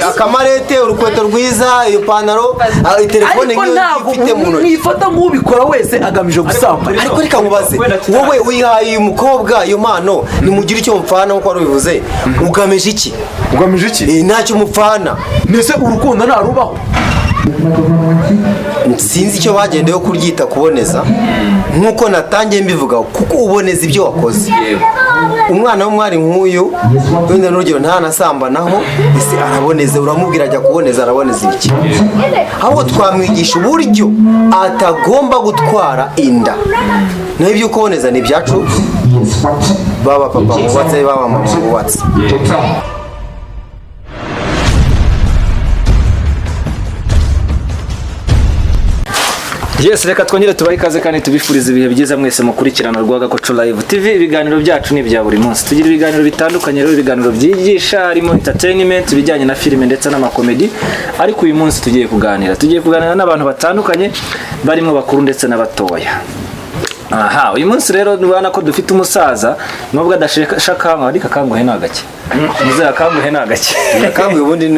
akamarete urukweto rwiza iyo pantaro telefone ifite mu ntoki nifata nk'ubikora wese agamije gusambana ariko reka nkubaze wowe uyihaye uyu mukobwa iyo mpano nimugire icyo mupfana nkuko wari ubivuze ugamije iki ntacyo mupfana mbese urukundo ntarubaho sinzi icyo bagendeyeho kuryita kuboneza nk'uko natangiye mbivuga kuko uboneza ibyo wakoze umwana w'umwari nk'uyu wenda n'urugero ntanasambanaho ese araboneza uramubwira ajya kuboneza araboneza ibiki ahubwo twamwigisha uburyo atagomba gutwara inda naho ibyo kuboneza ni ibyacu baba papa bubatse baba mama bubatse Yes, reka twongere tubahe ikaze kandi tubifuriza ibihe byiza mwese mukurikirana Rwagakoco Live TV. Ibiganiro byacu ni ibya buri munsi. Tugira ibiganiro bitandukanye rero, ibiganiro byigisha harimo entertainment, bijyanye na filime ndetse n'amakomedi. Ariko uyu munsi tugiye kuganira n'abantu batandukanye barimo bakuru ndetse n'abatoya. Aha, uyu munsi rero nubana ko dufite umusaza nubwo adashaka ariko akanguhe nagake. Muze akanguhe nagake. Akanguhe ubundi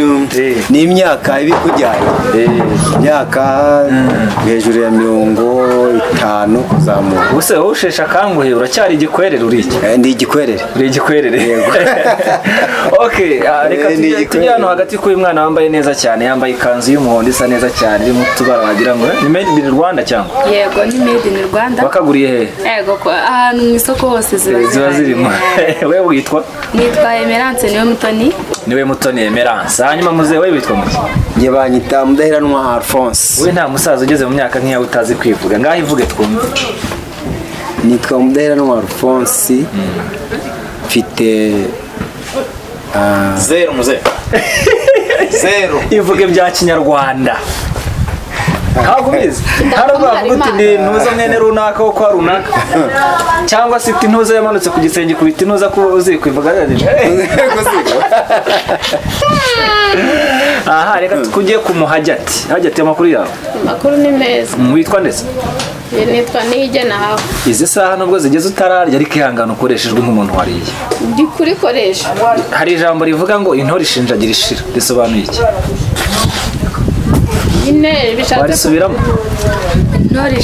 ni imyaka ibikujyanye. Imyaka hejuru ya 50 kuzamuka. Ubuse wowe ushesha akanguhe uracyari igikwerere uriki? Ndi igikwerere. Uri igikwerere. Yego. Okay, reka tujyano hagati ko uyu mwana wambaye neza cyane, yambaye ikanzu y'umuhondo isa neza cyane iri mu tubara wagira ngo ni made in Rwanda cyangwa? Yego, ni made in Rwanda. Bakaguriye he? Yego, ahantu mu isoko hose ziba zirimo. Wewe witwa? Nitwa Emerance niwe Mutoni Emerance. Hanyuma muze wewe witwa muze? Nge banyita Mudaheranwa Alphonse. We nta musaza ugeze mu myaka nk'iya utazi kwivuga. Ngaho ivuge twumve. Nitwa Mudaheranwa Alphonse. Mfite zero muze. Zero. Ivuge bya Kinyarwanda. Hagumize haravuga uti ndi ntuza mwene runaka wo kwa runaka cyangwa se ntuza yamanutse ku gisenge ku biti ntuza ko uzi kwivuga rero. Aha, reka tugiye hajyati amakuru yawe. Amakuru ni meza. Witwa ndetse? Nitwa Nige nawe. Izi saha nubwo zigeze utararya ariko ihangana ukoreshejwe nk'umuntu wariye. Ndi kurikoresha. Hari ijambo rivuga ngo intore ishinjagira ishira. Risobanuye iki? Warisubiramo. Intore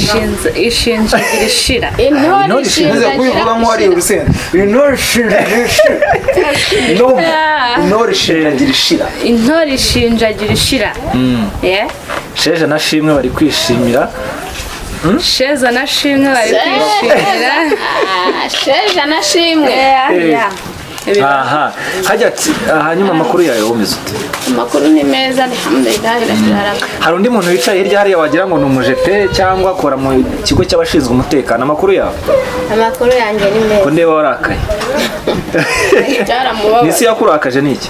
ishinjagira ishira. Intore ishinjagira kubivuga ngo ari urusenda. Intore ishinjagira ishira. Intore ishinjagira ishira. Intore ishinjagira ishira. Sheja na Shimwe bari kwishimira. Sheza na Shimwe bari kwishimira. Sheja na Shimwe. Aha, hajyati hanyuma amakuru yawe wumeze ute? Amakuru ni meza alhamdulillah. Hari undi muntu wicaye hirya hariya wagira ngo ni umujepe cyangwa akora mu kigo cy'abashinzwe umutekano. Amakuru yawe? Amakuru yanjye ni meza. Ko ndeba warakaye. Nisi yakurakaje niki?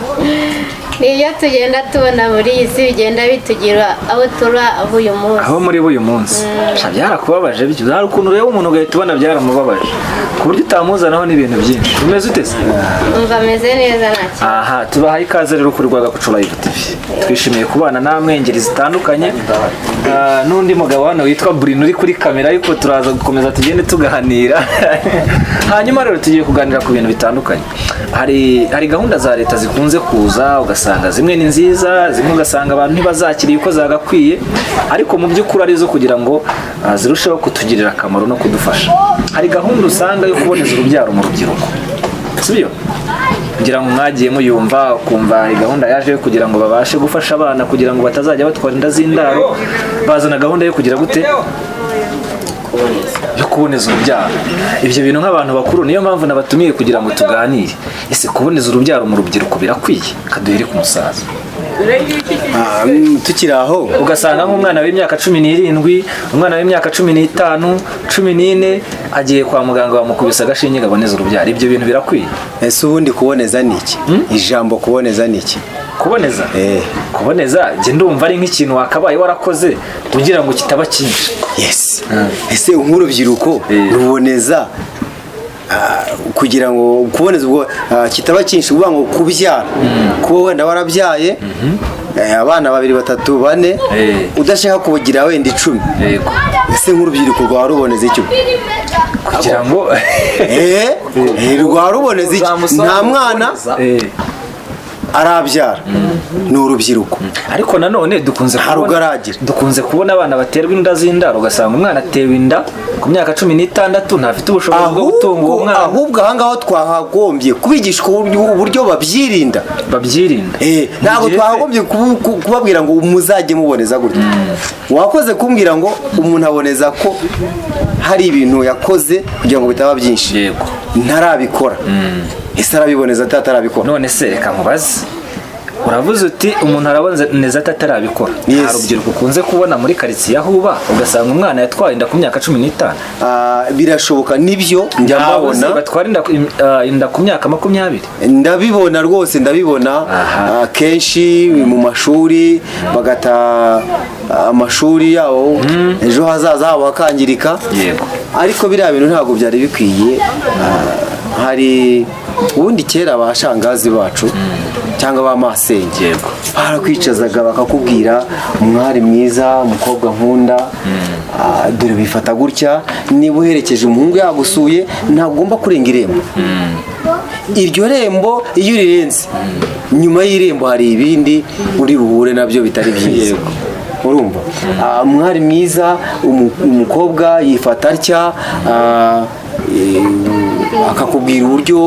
Niyo tugenda tubona muri iyi si bigenda bitugira aho tura aho uyu munsi. Aho muri uyu munsi. Byarakubabaje bityo. Hari ukuntu rero umuntu ugahita ubona byaramubabaje. Ku buryo utamuzanaho n'ibintu byinshi. Umeze ute se? Umva meze neza nacyo. Aha, tubahaye ikaze rero kuri Rwagakoco Live TV. Twishimiye kubana namwe ngeri zitandukanye. N'undi mugabo hano witwa Bruno uri kuri kamera ariko turaza gukomeza tugende tugahanira. Hanyuma rero tugiye kuganira ku bintu bitandukanye. Hari gahunda za leta zikunze kuza ugasanga zimwe ni nziza, zimwe ugasanga abantu ntibazakiriye uko zagakwiye, ariko mu by'ukuri arizo kugira ngo zirusheho kutugirira akamaro no kudufasha. Hari gahunda usanga yo kuboneza urubyaro mu rubyiruko. Sibyo? Ngira ngo mwagiye muyumva ukumva gahunda yaje yo kugira ngo babashe gufasha abana kugira ngo batazajya batwara inda z'indaro. Bazana gahunda yo kugira gute? Yo kuboneza urubyaro. Ibyo bintu nk'abantu bakuru niyo mpamvu nabatumiye kugira ngo tuganire. Ese kuboneza urubyaro mu rubyiruko birakwiye? Kaduhere ku musaza. Tukiri aho ugasanga nk'umwana w'imyaka 17, umwana w'imyaka 15, 14 agiye kwa muganga bamukubisa agashinge gaboneza urubyaro. Ibyo bintu birakwiye? Ese ubundi kuboneza niki? Ijambo kuboneza niki? Kuboneza? Kuboneza nge ndumva ari nk'ikintu wakabaye warakoze kugira ngo kitaba cyinshi. Yes. Ese nk'urubyiruko ruboneza kugira ngo kuboneza ubwo kitaba cyinshi uvuga ngo kubyara kuba wenda warabyaye abana 2, 3, 4 udashaka kubugira wenda 10. Yego. Ese nk'urubyiruko rwa ruboneza icyo kugira ngo rwa ruboneza iki? Nta mwana arabyara ni urubyiruko ariko nanone dukunze kubona abana baterwa inda z'indaro ugasanga umwana atewe inda ku myaka 16 ntafite ubushobozi bwo gutunga uwo mwana. Ahubwo ahangaho twahagombye kubigishwa uburyo babyirinda ntabwo twahagombye kubabwira ngo muzajye muboneza gutya. Wakoze kumbwira ngo umuntu aboneza ko hari ibintu yakoze kugira ngo bitaba byinshi, ntarabikora. Ese arabiboneza atarabikora? None se reka mubaze, uravuze uti umuntu araboneza atarabikora. Nta rubyiruko ukunze kubona muri karitsiye aho uba ugasanga umwana yatwaye inda ku myaka 15? Birashoboka, nibyo njya mbabona batwara inda ku myaka 20. Ndabibona rwose, ndabibona kenshi mu mashuri, bagata amashuri yabo ejo hazaza habo hakangirika. Ariko biriya bintu ntabwo byari bikwiye. Hari ubundi kera abashangazi bacu cyangwa bamasenge barakwicazaga bakakubwira umwari mwiza, umukobwa nkunda, dore bifata gutya, niba uherekeje umuhungu yagusuye ntabwo ugomba kurenga irembo. Iryo rembo iyo urirenze, nyuma y'irembo hari ibindi uri buhure nabyo bitari byiza. Urumva, umwari mwiza, umukobwa yifata atya, akakubwira uburyo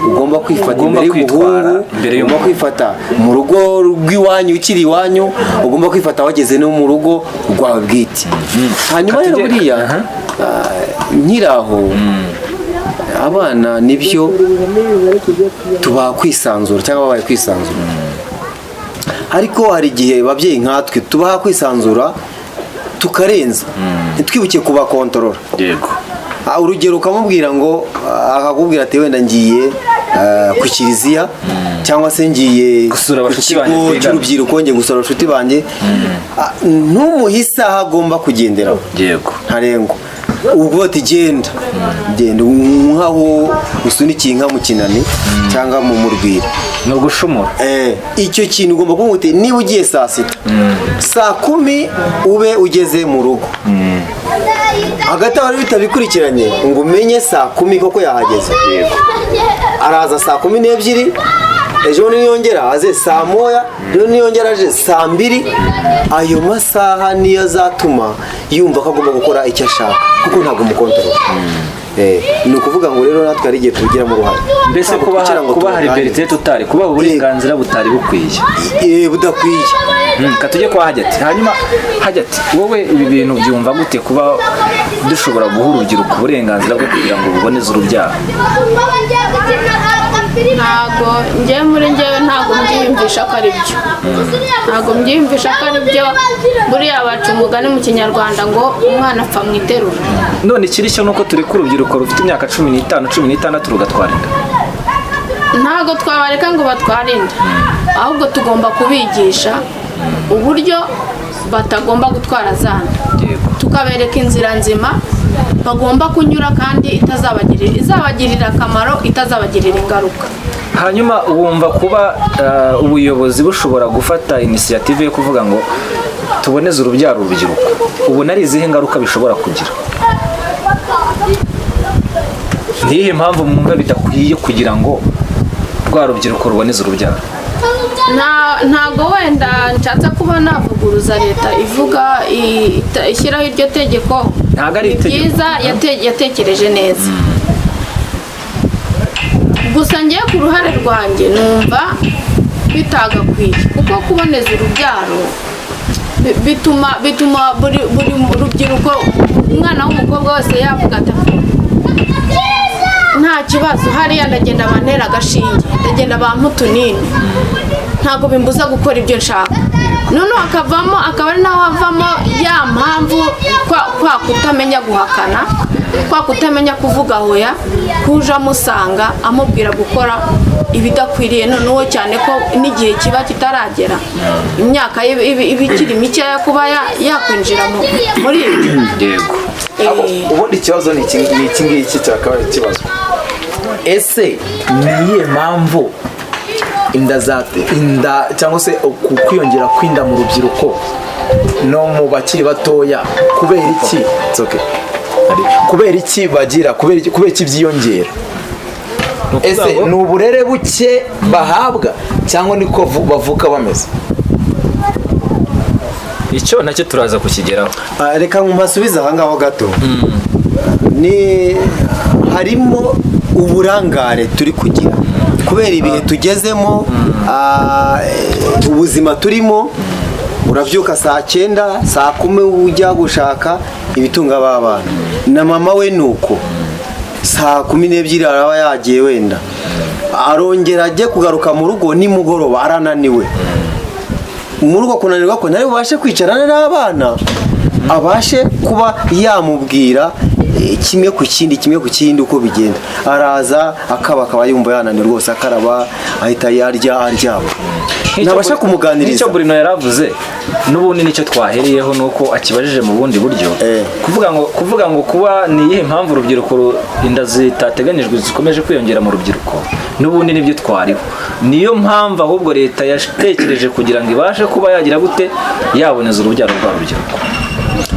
ugomba kwifata imbere y'umuhungu, ugomba kwifata mu rugo rw'iwanyu ukiri iwanyu, ugomba kwifata wageze no mu rugo rwawe bwite. Hanyuma rero buriya nkiraho abana nibyo tubaha kwisanzura cyangwa babaye kwisanzura, ariko hari igihe babyeyi nkatwe tubaha kwisanzura tukarenza, ntitwibuke kubakontorora. Urugero ukamubwira ngo, akakubwira ati wenda ngiye ku kiliziya cyangwa se ngiye gusura abashuti banjye, ikigo cy'urubyiruko ngiye gusura abashuti banjye, ntumuhise aho agomba kugenderaho ntarengwa. Ubwo ati genda nkaho usunikiye inka mu kinani cyangwa mu murwira, no gushumura. Icyo kintu ugomba kumwita, niba ugiye saa 6, saa 10 ube ugeze mu rugo. Hagati aho bitabikurikiranye ngo umenye saa 10 koko yahageze. Araza saa 12, ejo niyongera aze saa 1, ejo niyongera aje saa 2. Ayo masaha niyo azatuma yumva ko agomba gukora icyo ashaka, kuko ntabwo umukontorora. Ni ukuvuga ngo rero natwe ari igihe tubigiramo uruhare. Mbese kuba hari liberite tutari, kuba uburenganzira butari bukwiye. Budakwiye. Katujye kwa Hajati. Hanyuma Hajati, wowe ibi bintu byumva gute kuba dushobora guha urubyiruko uburenganzira bwo kugira ngo buboneze urubyaro? Ntabwo njyewe ntabwo mbyiyumvisha ko ari byo. Ntabwo mbyiyumvisha ko ari byo. Buriya baca umugani mu Kinyarwanda ngo umwana apfa mu iterura. None ikiri cyo nuko turi ku rubyiruko rufite imyaka 15, 16 rugatwara inda. Ntabwo twabareka ngo batware inda, ahubwo tugomba kubigisha uburyo batagomba gutwara zanda, tukabereka inzira nzima bagomba kunyura kandi izabagirira akamaro, itazabagirira ingaruka. Hanyuma wumva kuba ubuyobozi bushobora gufata initiative yo kuvuga ngo tuboneze urubyaro urubyiruko, ubu nari izihe ngaruka bishobora kugira? Nihe mpamvu mwumva bidakwiye kugira ngo rwa rubyiruko ruboneze urubyaro? Ntago wenda nshatse kuba navuguruza leta ivuga ishyiraho iryo tegeko. Ntago ari byiza, yatekereje neza. Gusa ngiye ku ruhare rwanjye numva bitagakwiye, kuko kuboneza urubyaro bituma buri rubyiruko, umwana w'umukobwa wese yavuga ati nta kibazo, hariya ndagenda bantera agashinge, ndagenda bampa utunini, ntabwo bimbuza gukora ibyo nshaka. Noneho akaba ari naho havamo ya mpamvu kwa kutamenya guhakana, kwa kutamenya kuvuga hoya, kuja amusanga amubwira gukora ibidakwiriye. Noneho cyane ko n'igihe kiba kitaragera, imyaka ibikiri mikeya kuba yakwinjira muri ibyo. Ubundi ikibazo ni iki ngiki cyakaba ikibazo. Ese niye mpamvu inda cyangwa se kwiyongera kwinda mu rubyiruko no mu bakiri batoya, kubera iki? Kubera iki bagira, kubera iki byiyongera? ese ni uburere buke bahabwa cyangwa niko bavuka bameze? icyo nacyo turaza kukigeraho. reka mpasubize aha ngaho gato. harimo uburangare turi kugira kubera ibihe tugezemo, ubuzima turimo. Urabyuka saa 9 saa 10 ujya gushaka ibitunga b'abana, na mama we nuko saa 12 araba yagiye, wenda arongera ajye kugaruka mu rugo nimugoroba arananiwe. Mu rugo kunanirwa ko ntari bubashe kwicarana n'abana, abashe kuba yamubwira kimwe ku kindi uko bigenda. Araza akaba yumva yananiwe rwose, akaraba ahita aryama, nabasha kumuganiriza. Nicyo Bruno yaravuze n'ubundi nicyo twahereyeho, nuko akibajije mu bundi buryo. Kuvuga ngo kuba ni iyihe mpamvu urubyiruko inda zitateganyijwe zikomeje kwiyongera mu rubyiruko, n'ubundi nibyo twariho. Niyo mpamvu ahubwo leta yatekereje kugira ngo ibashe kuba yagira gute yaboneza urubyaro rw'urubyiruko,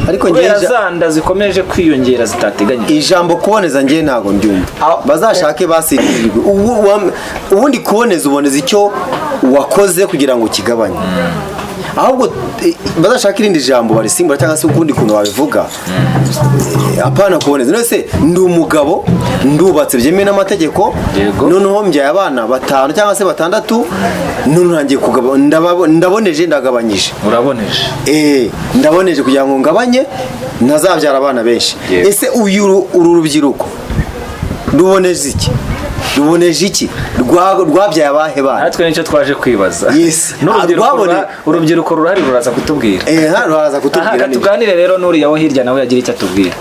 ariko kubera zanda zikomeje kwiyongera zitateganyijwe. Ijambo kuboneza ngiye ntago ndyumva. Bazashake basirirwe. Ubundi kuboneza uboneza icyo wakoze kugira ngo kigabanye, ahubwo bazashaka irindi jambo barisimbura cyangwa se ukundi kuntu wabivuga. Apana kuboneza. Nose ndi umugabo ndubatse byemewe n'amategeko, noneho mbyaye abana 5 cyangwa se 6, none ntangiye kugaba, ndaboneje ndagabanyije. Uraboneje? Ndaboneje kugira ngo ngabanye ntazabyara abana benshi. Ese uru rubyiruko ruboneje iki? Ruboneje iki? Rwabyaye abahe bana? Natwe nicyo twaje kwibaza. Yes. Urubyiruko rurahari ruraza kutubwira. Ruraza kutubwira. Tuganire rero n'uriya wo hirya nawe yagira icyo atubwira.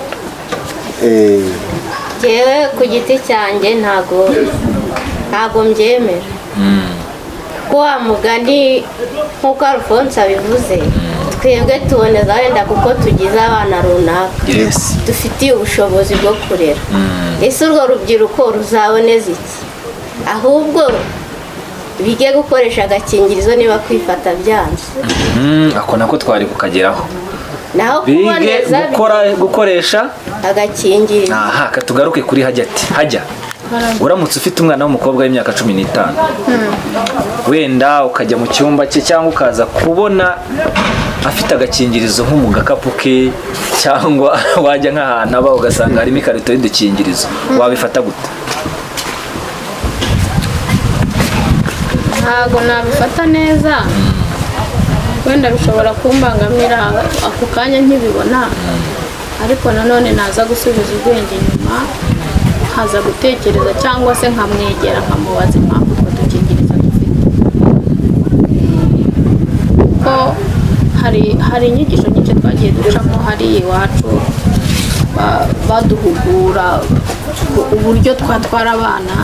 Jewe ku giti cyanjye ntago mbyemera. Ko wa mugani nk'uko Alphonse abivuze, twebwe tuboneza wenda kuko tugize abana runaka dufitiye ubushobozi bwo kurera. Ese urwo rubyiruko ruzaboneza iki? Ahubwo bige gukoresha agakingirizo niba kwifata byanze. Ako nako twari kukageraho. Naho kuboneza gukoresha agakingirizo. Katugaruke kuri hajya. Uramutse ufite umwana w'umukobwa w'imyaka 15, wenda ukajya mu cyumba cye cyangwa ukaza kubona afite agakingirizo nko mu gakapu ke, cyangwa wajya nk'ahantu aba ugasanga harimo ikarito y'udukingirizo, wabifata gute? Ntago nabifata neza, wenda bishobora kumbangamira ako kanya nkibibona, ariko nanone naza gusubiza ubwenge nyuma, haza gutekereza cyangwa se nkamwegera nkamubaza impamvu utwo dukingirizo dufite. Kuko hari inyigisho nyinshi twagiye ducamo hariya iwacu, baduhugura uburyo twatwara abana,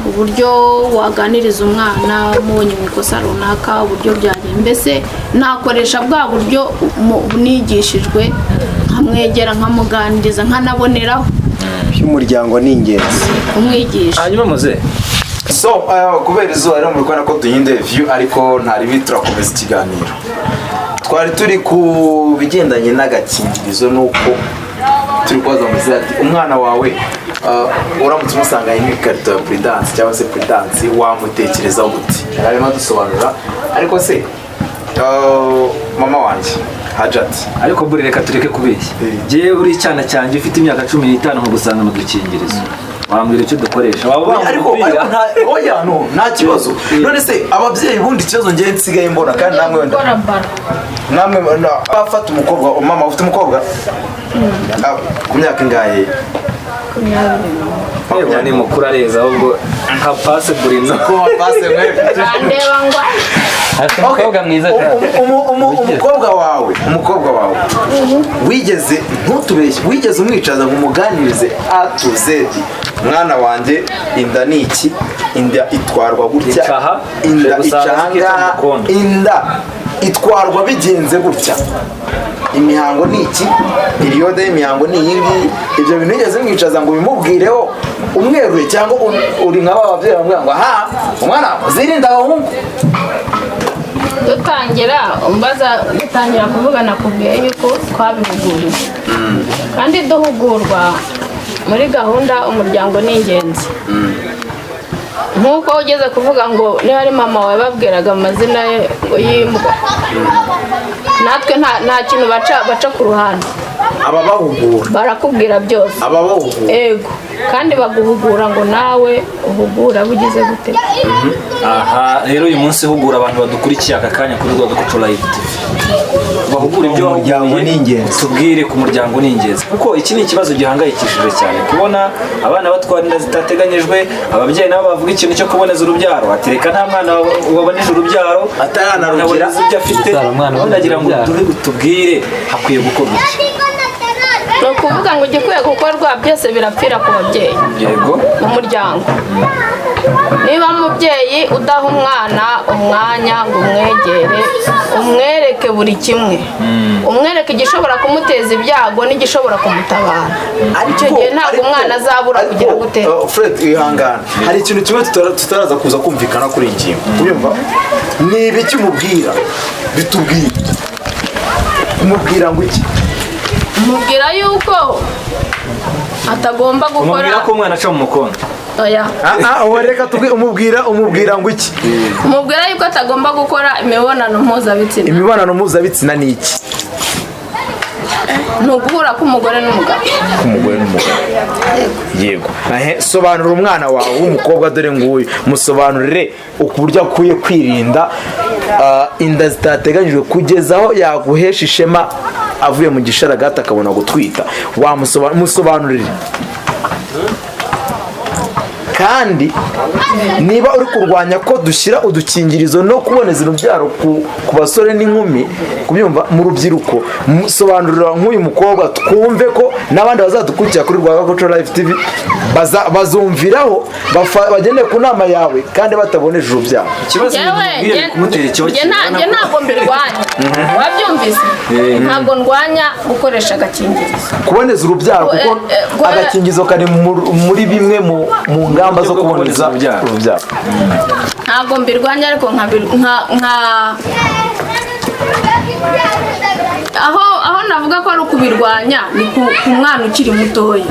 uburyo waganiriza umwana mubonye mu ikosa runaka, uburyo byagenda. Mbese nakoresha bwa buryo nigishijwe, nkamwegera nkamuganiriza, nkanaboneraho. By'umuryango ni ingenzi umwigisha. Hanyuma muze kubera izuba rero muri kubona ko duhinde view, ariko ntari biturakomeza ikiganiro. Twari turi ku bigendanye n'agakingirizo, nuko turi kubaza muze ati umwana wawe uramutse umusanga n'ikarito ya prudence cyangwa se prudence wamutekerezaho gute? Arimo dusobanura, ariko se mama wanjye Hajati, ariko buri reka tureke kubeshya. Jewe buri cyana cyanjye ufite imyaka 15 nko gusanga mu dukingirizo, wambwira icyo dukoresha? Ariko nta kibazo. None se ababyeyi bundi ikibazo ngiye nsigaye mbona, kandi namwe wenda bafata umukobwa. Mama ufite umukobwa ku myaka ingahe? Yewe ni mukuru areza, ahubwo nka pase Bruno ko pase mwe Andeba ngwa umukobwa mwiza cyane. Umukobwa wawe wigeze, ntutubeshye, wigeze umwicaza ngo umuganirize A to Z, mwana wanjye inda ni iki, inda itwarwa gutya, inda icanga, inda itwarwa bigenze gutya, imihango ni iki, periyode y'imihango ni iyi ngiyi. Ibyo bintu wigeze mwicaza ngo bimubwireho umweruye, cyangwa uri nk'aba babyeyi bamubwira ngo aha umwana uzirinda abahungu? dutangira kuvugana kubwiye yuko twabihuguriwe, kandi duhugurwa muri gahunda umuryango ni ingenzi nk'uko ugeze kuvuga ngo niba ari mama wawe babwiraga amazina ye ngo yimbwa natwe nta kintu baca ku ruhande ababahugura barakubwira byose ababahugura ego kandi baguhugura ngo nawe uhugura bugize gute. aha rero uyu munsi hugura abantu badukurikiye aka kanya kuri Rwagakoco Live TV bahugura ibyo umuryango ni ingenzi. tubwire ku muryango ni ingenzi kuko iki ni ikibazo gihangayikishije cyane kubona abana batwara inda zitateganyijwe ababyeyi nabo bavuga ikintu cyo kuboneza urubyaro atereka nta mwana waboneje urubyaro ataranarugera ibyo afite ndagira ngo tubwire hakwiye gukorwa iki. ni ukuvuga ngo igikwiye gukorwa byose birapfira ku babyeyi yego mu muryango. Niba umubyeyi udaha umwana umwanya ngo umwegere umwereke buri kimwe umwereke igishobora kumuteza ibyago n'igishobora kumutabara icyo gihe ntabwo umwana azabura kugira gute. Fred ihangana hari ikintu kimwe tutaraza kuza kumvikana kuri iyi ngingo uyumva ni ibiki umubwira bitubwira umubwira ngo iki umubwira yuko atagomba gukora umubwira ko umwana aca mu mukondo oya reka umubwira ngo iki umubwira yuko atagomba gukora imibonano mpuzabitsina ni iki ni uguhura k'umugore n'umugabo yego sobanura umwana wawe w'umukobwa dore nguyu musobanurire uburyo akwiye kwirinda inda zitateganyijwe kugeza aho yaguhesha ishema avuye mu gisharagati akabona gutwita musobanurire kandi niba uri kurwanya ko dushyira udukingirizo no kuboneza urubyaro ku basore n'inkumi kubyumva mu rubyiruko musobanurira nk'uyu mukobwa twumve ko n'abandi bazadukurikira kuri Rwagakoco Live TV bazumviraho bagendeye ku nama yawe kandi bataboneje urubyaro. ikibazo ni kumutera ikibazo njye ntabwo mbirwanya wabyumvise ntabwo ndwanya gukoresha agakingirizo kuboneza urubyaro kuko agakingirizo kari muri bimwe mu ngamba zo kuboneza urubyaro ntabwo mbirwanya ariko aho navuga ko ari ukubirwanya ni ku mwana ukiri mutoya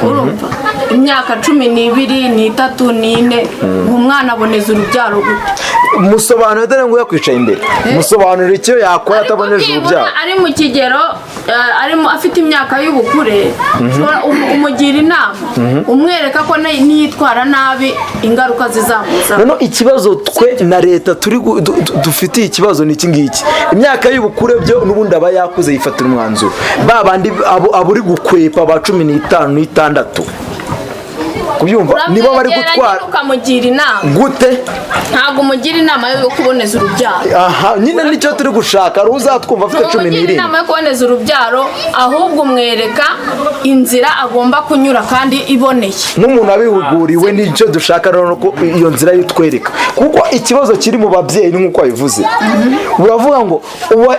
urumva imyaka 12 n'itatu n'ine umwana aboneza urubyaro gute musobanuro dore ngo yakwicaye imbere musobanuro icyo yakora ataboneje urubyaro ari mu kigero afite imyaka y'ubukure umugira inama umwereka ko niyitwara nabi ingaruka zizamuza. none ikibazo twe na leta dufitiye ikibazo ni iki ngiki imyaka y'ubukure byo n'ubundi aba yakuze yifatira umwanzuro babandi aburi gukwepa ba 15 n'itandatu kubyumva niba bari gutwara ukamugira inama gute ntabwo umugira inama yo kuboneza urubyaro nyine nicyo turi gushaka ari uzatwumva afite 17 inama yo kuboneza urubyaro ahubwo umwereka inzira agomba kunyura kandi iboneye n'umuntu abihuguriwe nicyo dushaka rero ko iyo nzira yitwereka kuko ikibazo kiri mu babyeyi ni nk'uko bivuze uravuga ngo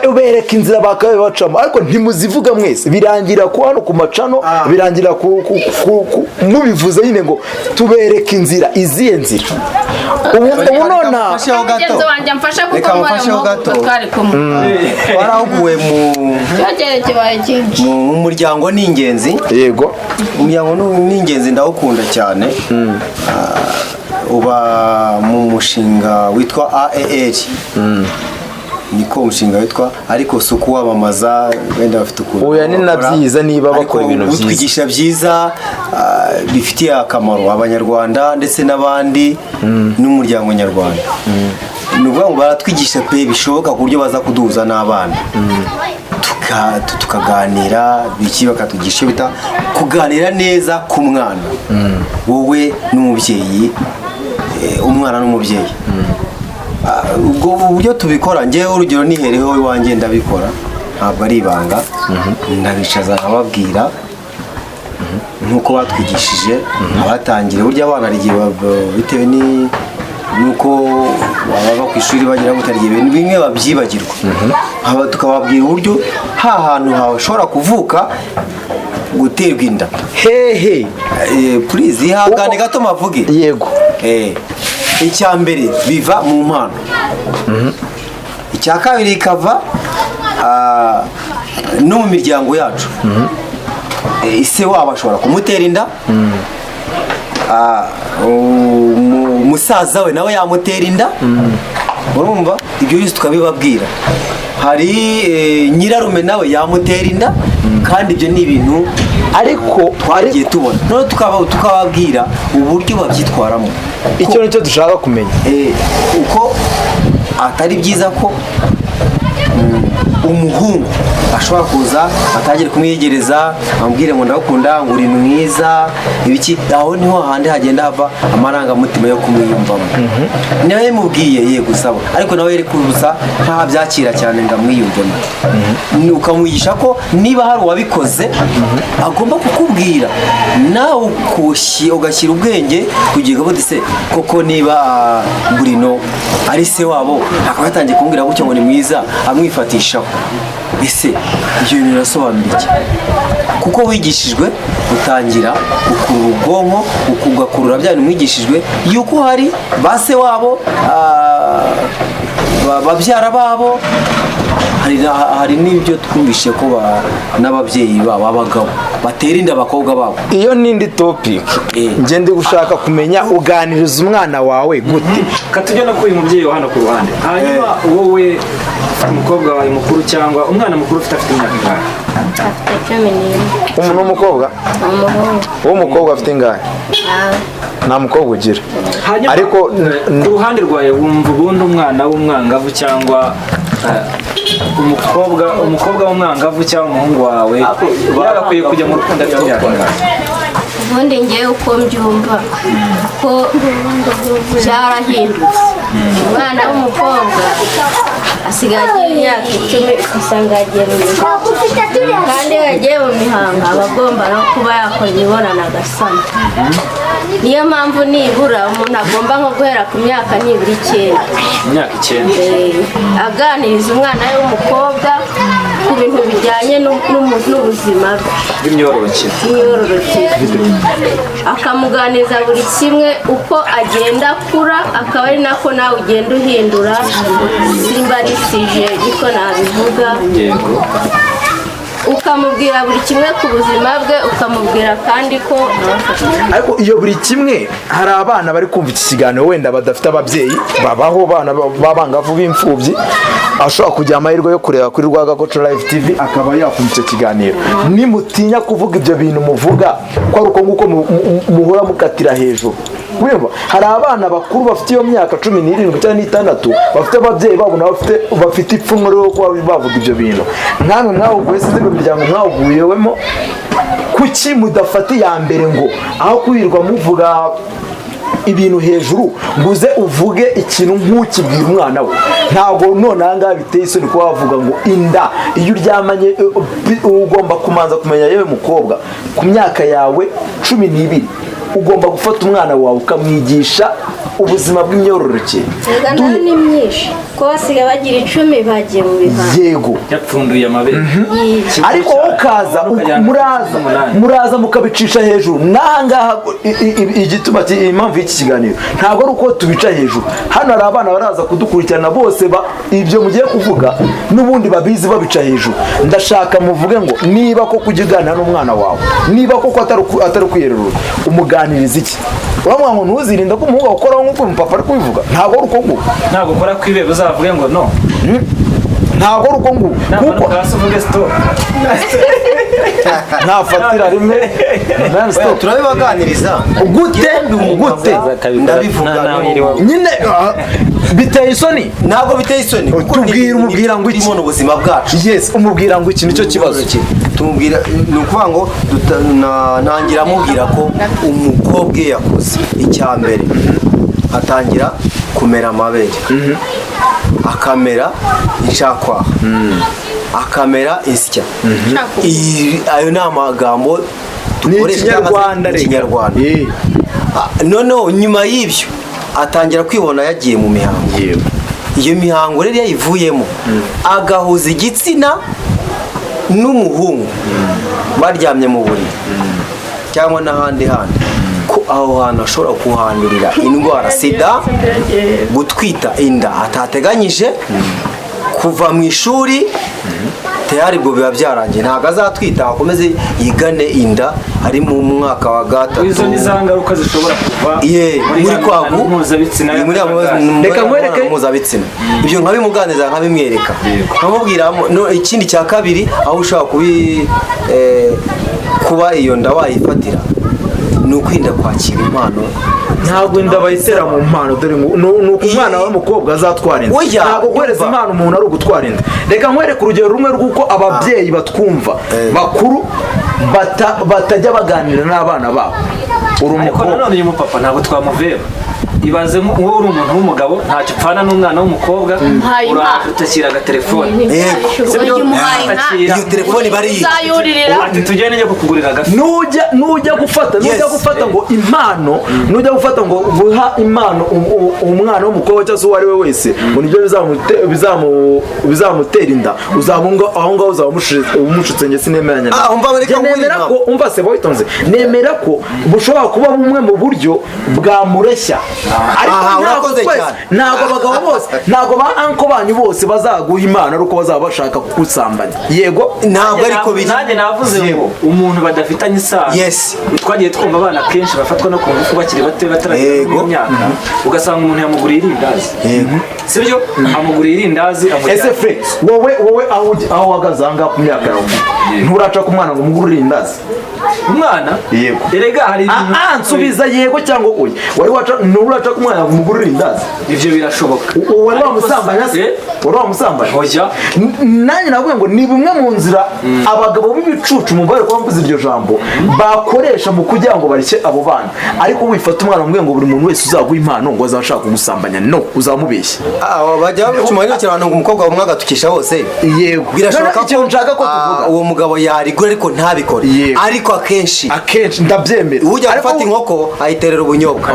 ubereka inzira bakabe bacamo ariko ntimuzivuga mwese birangira ku hano ku macano birangira mubivuze nyine ngo tubereke inzira iziye nzira ubu nona mugenzi wanjye mfasha kuko warahuguwe mu muryango ni ingenzi yego umuryango ni ingenzi ndawukunda cyane uba mu mushinga witwa AAR niko umushinga witwa ariko si ukuwamamaza wenda bafite ukuntu oya ni na byiza niba bakora ibintu byiza utwigisha byiza bifitiye akamaro abanyarwanda ndetse n'abandi n'umuryango nyarwanda ni ukuvuga ngo baratwigisha pe bishoboka ku buryo baza kuduhuza n'abana tukaganira biki bakatugisha bita kuganira neza ku mwana wowe n'umubyeyi umwana n'umubyeyi ubwo buryo tubikora njyewe urugero nihereho iwanjye ndabikora ntabwo ari ibanga ndabicaza nkababwira nk'uko batwigishije abatangira burya abana igihe bitewe nuko baba ku ishuri bagira gutari ibintu bimwe babyibagirwa tukababwira uburyo hantu hashobora kuvuka guterwa inda hehe please ihangane gato mavuge yego icya mbere biva mu mpano icya kabiri ikava no mu miryango yacu ise wabo ashobora kumutera inda, umusaza we nawe yamutera inda, urumva ibyo byose tukabibabwira. Hari nyirarume nawe yamutera inda, kandi ibyo ni ibintu ariko twagiye tubona, none tukababwira uburyo babyitwaramo. Icyo nicyo dushaka kumenya, uko atari byiza ko umuhungu ashobora kuza atagire kumwiyegereza amubwire ngo ndagukunda, ngo uri mwiza, ibiki. Aho niho handi hagenda hava amarangamutima yo kumwiyumvamo. Nawe yamubwiye yego saba, ariko nawe yari kubusa nkaho abyakira cyane ngo amwiyumvemo. Ukamwigisha ko niba hari uwabikoze agomba kukubwira, nawe ugashyira ubwenge kugira ngo se koko niba Bruno ari se wabo akaba yatangiye kumubwira gutyo ngo ni mwiza, amwifatishaho. Ese ibyo bintu birasobanura iki? Kuko wigishijwe utangira ukurura ubwonko, ugakurura bya bintu mwigishijwe yuko hari ba se wabo, babyara babo, hari n'ibyo twumvishe ko n'ababyeyi babo abagabo batera inda abakobwa babo. Iyo nindi topic nge ndi gushaka kumenya, uganiriza umwana wawe gute? Katujya no kuba umubyeyi wa hano ku ruhande, hanyuma wowe umukobwa wawe mukuru cyangwa umwana mukuru afite imyaka ingahe? Afite 11. Umuntu w'umukobwa? Umuhungu. Uw'umukobwa afite ingahe? Nta mukobwa ugira. Ariko ku ruhande rwawe wumva ubundi umwana w'umwangavu cyangwa umukobwa w'umwangavu cyangwa umuhungu wawe yagakwiye kujya mu rukundo afite imyaka ingahe? Ubundi ngewe uko mbyumva ko byarahindutse. Umwana w'umukobwa asigaye agira imyaka 10 ugasanga yagiye mu mihango, kandi iyo yagiye mu mihango aba agomba no kuba yakora imibonano agasama. Niyo mpamvu nibura umuntu agomba nko guhera ku myaka nibura 9. Imyaka 9. Aganiriza umwana we w'umukobwa ku bintu bijyanye n'ubuzima bw'imyororokere, akamuganiza buri kimwe uko agenda akura, akaba ari nako nawe ugenda uhindura. Simba ari sije niko nabivuga, ukamubwira buri kimwe ku buzima bwe, ukamubwira kandi ko ariko iyo buri kimwe, hari abana bari kumva iki kiganiro wenda badafite ababyeyi, babaho bana b'abangavu b'imfubyi, ashobora kugira amahirwe yo kureba kuri Rwagakoco Live TV akaba yakumva icyo kiganiro. Nimutinya kuvuga ibyo bintu muvuga ko ari uko nguko muhora mukatira hejuru. Hari abana bakuru bafite iyo myaka 17 cyangwa 16 bafite ababyeyi babo nabo bafite ipfunwe ryo kuba bavuga ibyo bintu. Namwe mwahuguye size mu miryango mwahuguyewemo, kuki mudafata iya mbere ngo aho kwirirwa muvuga ibintu hejuru nguze uvuge ikintu nk'ukibwira umwana we? Ntabwo none ahangaha biteye isoni kuba wavuga ngo inda iyo uryamanye ugomba kumanza kumenya yewe mukobwa ku myaka yawe 12 ugomba gufata umwana wawe ukamwigisha ubuzima bw'imyororokere. Ni myinshi ko basigaye bagira 10 bagiye mu bihango. Yego, yapfunduye amabere. Ariko ukaza muraza mukabicisha hejuru. Nahangaha igituma impamvu y'iki kiganiro ntabwo ari uko tubica hejuru. Hano hari abana baraza kudukurikirana bose ibyo mugiye kuvuga n'ubundi babizi babica hejuru. Ndashaka muvuge ngo niba ko kugiganira n'umwana wawe, niba koko atari kwiyerura, umuganiriza iki? Uramwa ngo ntuzirinda ko umuhungu ukora nk'uko umupapa ari kubivuga. Ntabwo ari uko nguko, ntabwo ukora kwibe uzavuge ngo no, ntabwo ari uko nguko, kuko uvuge stop ntafatira rimwe. Turabibaganiriza gute ndabivuga nyine biteye isoni. Ntabwo biteye isoni, umubwira ngo iki mu buzima bwacu. Yes, umubwira ngo iki nicyo kibazo. Tumubwira ni ukuvuga ngo ntangira amubwira ko umukobwa yakoze icya mbere atangira kumera amabere, akamera inshakwaha, akamera insya. Ayo ni amagambo dukoresha mu Kinyarwanda. Noneho nyuma y'ibyo atangira kwibona yagiye mu mihango. Iyo mihango rero yayivuyemo agahuza igitsina n'umuhungu baryamye mu buriri cyangwa n'ahandi hantu, ko aho hantu ashobora kuhandurira indwara sida, gutwita inda atateganyije, kuva mu ishuri tayari ubwo biba byarangiye ntabwo azatwita akomeze yigane inda ari mu mwaka wa gatatu. izo ni za ngaruka zishobora kuva muri kwagu mpuzabitsina reka nkwereke mpuzabitsina ibyo nkabimuganiriza nkabimwereka nkamubwira ikindi cya kabiri aho ushobora kuba iyo nda wayifatira ni ukwirinda kwakira impano. Ntabwo inda bayitera mu mpano dore ni uko umwana w'umukobwa azatwara inda, ntabwo guhereza impano umuntu ari ugutwara inda. Reka nkwereke urugero rumwe rw'uko ababyeyi batwumva bakuru batajya baganira n'abana babo. Ariko nanone uyu mupapa ntabwo twamuveba. Ibaze wowe uri umuntu w'umugabo ntacyo upfana n'umwana w'umukobwa uratakira agatelefone. Iyo telefone bari ati tugende njye kukugurira agafi. Nujya gufata ngo impano, nujya gufata ngo guha impano umwana w'umukobwa cyangwa se uwo ari we wese ngo nibyo bizamutera inda, uzabunga aho ngaho uzamushutse nge sinemeranya. Nemera ko umva se boyitonze, nemera ko bushobora kuba bumwe mu buryo bwamureshya. Ntabwo abagabo bose, ntabwo ba anko banyu bose bazaguha impano ari uko bazaba bashaka kukusambanya. Yego ntabwo ariko biri. Nanjye navuze ngo umuntu badafitanye isano. Twagiye twumva abana kenshi bafatwa no ku ngufu bakiri bato bataragera mu myaka, ugasanga umuntu yamuguriye irindazi. Sibyo amuguriye irindazi ese fre wowe aho wagaze aha ngaha ku myaka yawe nturaca ku mwana ngo umugurire irindazi umwana? Yego erega hari ibintu nsubiza yego cyangwa oya. Wari waca nturaca ku mwana ngo umugurire irindazi? Ivyo birashoboka. Wari wamusambanya se? Wari wamusambanya? Hoya nanjye navuga ngo ni bumwe mu nzira abagabo b'ibicucu mubare ko bamvuze iryo jambo bakoresha mu kugira ngo bareke abo bana. Ariko wifata umwana umwe ngo buri muntu wese uzaguha impano ngo azashaka kugusambanya, no uzamubeshya. Bajya bacumanya cyane ngo umukobwa wa mwaga tukisha hose. Yego birashoboka ko nshaka ko tuvuga uwo mugabo yarigura ariko ntabikore. Ariko akenshi ndabyemera. Ujya gufata inkoko ayiterera ubunyobwa.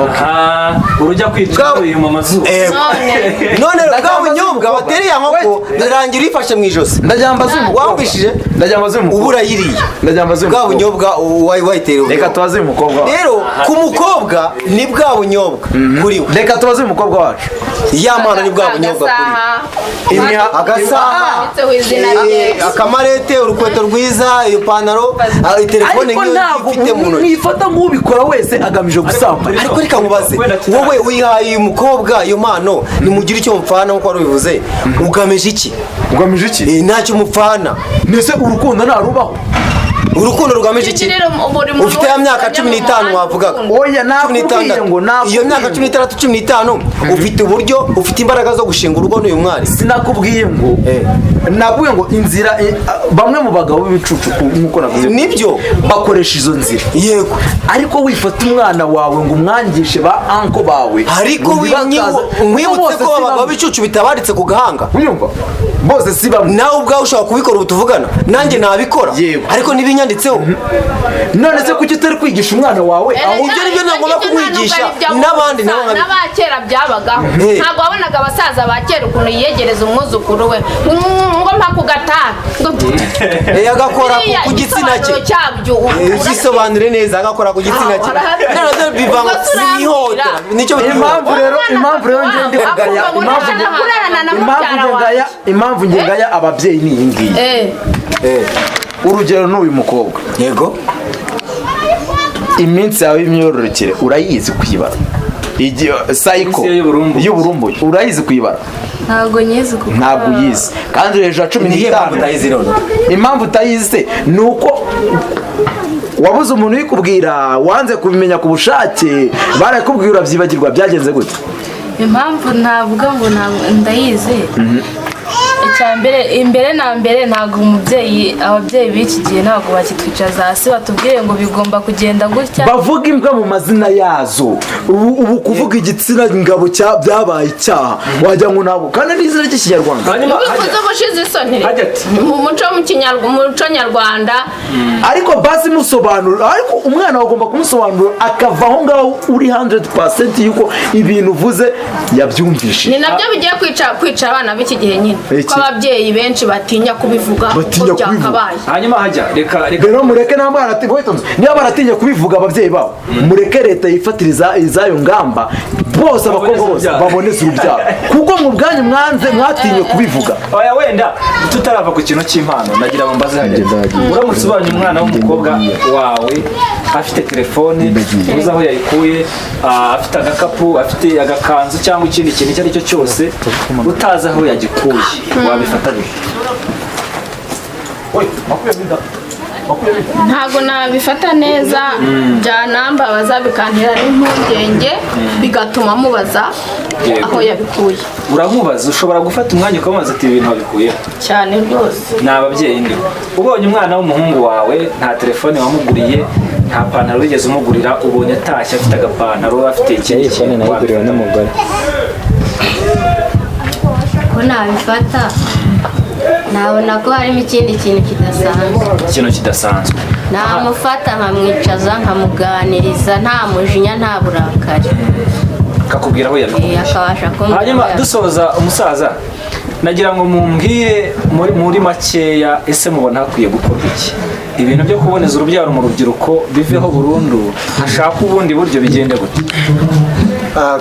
Urujya kwica uyu mu mazuru. None bwa bunyobwa batereye inkoko birangira ifashe mu ijosi. Ndajyambaza umukobwa wambishije. Ndajyambaza umukobwa ubura yiriye. Ndajyambaza bwa bunyobwa wayitereye. Reka tubaze umukobwa. Rero ku mukobwa ni bwa bunyobwa kuri we. Reka tubaze umukobwa wacu. Yamana ni bwa bunyobwa kuri we. Agasaha akamarete urukweto rwiza iyo pantaro telefone nk'iyo ifite mu ntoki. Nifata nk'ubikora wese agamije gusambanya. Ariko reka nkubaze wowe wihaye uyu mukobwa iyo mpano nimugire icyo mupfana nkuko wari ubivuze ugamije iki? Ugamije iki? Ntacyo mupfana. Nese urukundo ntarubaho? Urukundo rugamije iki? Ufite ya myaka 15 wavugaga. Oya nakubwiye ngo iyo myaka 16 15 ufite uburyo ufite imbaraga zo gushinga urugo n'uyu mwari. Sinakubwiye ngo navuye ngo inzira bamwe mu bagabo b'ibicucu nkuko navuze nibyo bakoresha izo nzira. Yego ariko wifata umwana wawe ngo umwangishe ba anko bawe. Ariko mwibutse ko abagabo b'ibicucu bitabaritse ku gahanga. Uyumva bose si bamwe. Nawe ubwawe ushobora kubikora ubutuvugana nanjye nabikora ariko nibinyanditseho. None se kuki utari kwigisha umwana wawe aho ibyo nibyo nagomba kumwigisha n'abandi nabo n'abakera byabagaho. Ntabwo wabonaga abasaza bakera ukuntu yiyegereza umwuzukuru we ngo mpa ku gatanu agakora ku gitsina cye. Gisobanure neza agakora ku gitsina cye. None bivanga n'ihota nicyo impamvu rero ngiye ndi kugaya impamvu ngengaya ababyeyi ni iyi ngiyi. Urugero n'uyu mukobwa. Yego iminsi yawe y'imyororokere urayizi kuyibara? Cycle y'uburumbuke urayizi kuyibara? Ntabwo nyizi kuko ntabwo uyizi kandi hejuru 15. Impamvu utayizi ni uko wabuze umuntu ubikubwira, wanze kubimenya ku bushake, barakubwira urabyibagirwa. Byagenze gute? Impamvu navuga ngo ndayizi imbere na mbere ntabwo ababyeyi b'iki gihe ntabwo bakitwicaza hasi batubwire ngo bigomba kugenda gutya. Bavuga imbwa mu mazina yazo. Ubu kuvuga igitsina ngabo byabaye icyaha wajya ngo nabo kandi n'izina ry'ikinyarwanda. Bivuze ubushize isoni mu muco nyarwanda. Ariko basi musobanura, ariko umwana agomba kumusobanura akava aho ngaho uri 100% yuko ibintu uvuze yabyumvishe. Ni nabyo bigiye kwica abana b'iki gihe nyine. Ababyeyi benshi batinya kubivuga uko byakabaye. Hanyuma hajya reka rero mureke n'abana ati boyitonze niba baratinya kubivuga ababyeyi babo mureke leta yifatiriza izayo ngamba bose abakobwa bose baboneza urubyaro kuko mu bwanyu mwanze mwatinye kubivuga. oya wenda tutarava ku kintu cy'impano nagira ngo mbaze hageze uramutse ubanye umwana w'umukobwa wawe afite telefone uzi aho yayikuye, afite agakapu, afite agakanzu cyangwa ikindi kintu icyo ari cyo cyose utazi aho yagikuye, wabifata bite? ntabwo nabifata neza, byanambabaza bikantera n'impungenge bigatuma mubaza aho yabikuye. uramubaza, ushobora gufata umwanya ukamubaza ati ibintu wabikuye cyane rwose. ni ababyeyi ndi ubonye umwana w'umuhungu wawe nta telefone wamuguriye, nta pantaro wigeze umugurira, ubonye atashye afite agapantaro, afite ikindi kintu nayiguriwe n'umugore, ko nabifata nabona ko harimo ikindi kintu kidasanzwe. ikintu kidasanzwe namufata nkamwicaza nkamuganiriza nta mujinya nta burakari, kakubwira aho yabikuye. akabasha kumva. hanyuma dusoza umusaza, nagira ngo mumbwire muri makeya, ese mubona hakwiye gukorwa iki? ibintu byo kuboneza urubyaro mu rubyiruko biveho burundu, hashaka ubundi buryo bigende gute?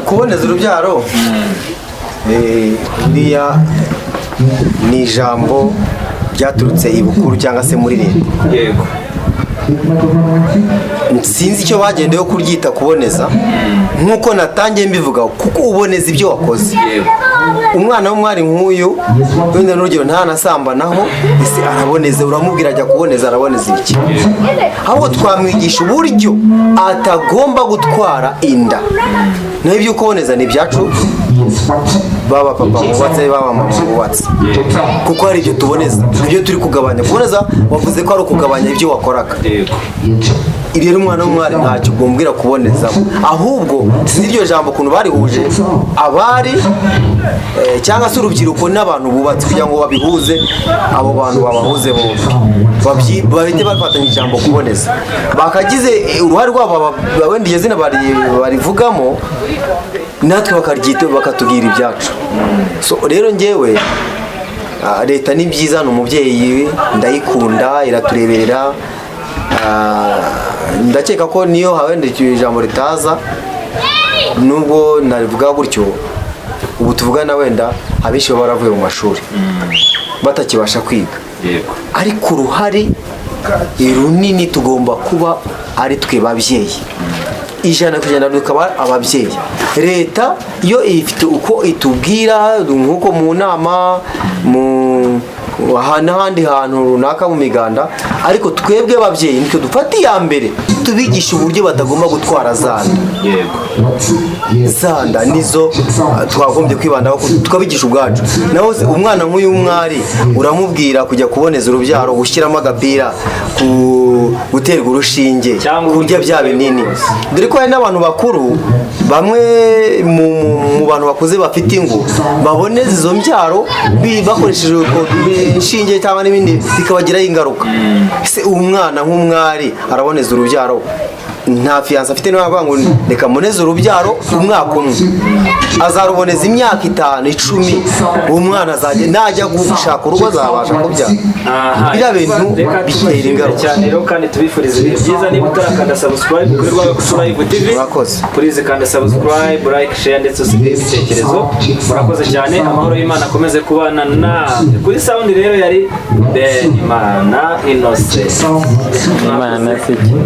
kuboneza urubyaro buriya ni ijambo ryaturutse ibukuru cyangwa se muri leta. yego, sinzi icyo bagendeyeho kuryita kuboneza, nk'uko natangiye mbivuga, kuko uboneza ibyo wakoze. yego, umwana w'umwari nk'uyu wenda n'urugero ntanasambanaho, ese araboneza, uramubwira ajya kuboneza, araboneza ibiki? ahubwo twamwigisha uburyo atagomba gutwara inda. naho ibyo kuboneza ni ibyacu, baba papa bubatse, baba mama bubatse, kuko hari ibyo tuboneza, ibyo turi kugabanya. kuboneza wavuze ko ari ukugabanya ibyo wakoraga. yego. rero umwana w'umwari ntacyo ugombwira kubonezamo, ahubwo sinzi iryo jambo ukuntu barihuje abari cyangwa se urubyiruko n'abantu bubatse, kugira ngo babihuze, abo bantu babahuze bombi bahite bafatanya ijambo kuboneza. bakagize uruhare rwabo, wenda iryo zina barivugamo, natwe bakaryita, bakatubwira ibyacu. so rero njyewe leta ni byiza, ni umubyeyi, ndayikunda, iratureberera. ndakeka ko niyo wenda ijambo ritaza, nubwo nabivuga gutyo, ubu tuvugana wenda abenshi baba baravuye mu mashuri batakibasha kwiga, ariko uruhare runini tugomba kuba ari twe babyeyi, 100% tukaba ababyeyi. leta iyo ifite uko itubwira, nk'uko mu nama, n'ahandi hantu runaka mu miganda, ariko twebwe ababyeyi nitwe dufata iya mbere tubigisha uburyo batagomba gutwara zanda. zanda nizo twagombye kwibandaho, tukabigisha ubwacu. naho umwana nk'uyu w'umwari uramubwira kujya kuboneza urubyaro, gushyiramo agapira, guterwa urushinge, kurya bya binini, dore ko hari n'abantu bakuru, bamwe mu bantu bakuze bafite ingo, baboneza izo mbyaro bakoresheje inshinge cyangwa n'ibindi, bikabagiraho ingaruka. ese umwana nk'umwari araboneza urubyaro, nta fiyanse afite, niba avuga ngo reka mboneze urubyaro umwaka umwe, azaruboneza imyaka 5, 10, uwo mwana najya gushaka urugo azabasha kubyara. biriya bintu bitera ingaruka cyane. rero kandi tubifuriza ibihe byiza. niba utarakanda subscribe kuri Rwanda Live TV, please kanda subscribe, like, share ndetse usigaye ibitekerezo. murakoze cyane, amahoro y'Imana akomeze kubana namwe. kuri sound rero yari Benimana Innocent.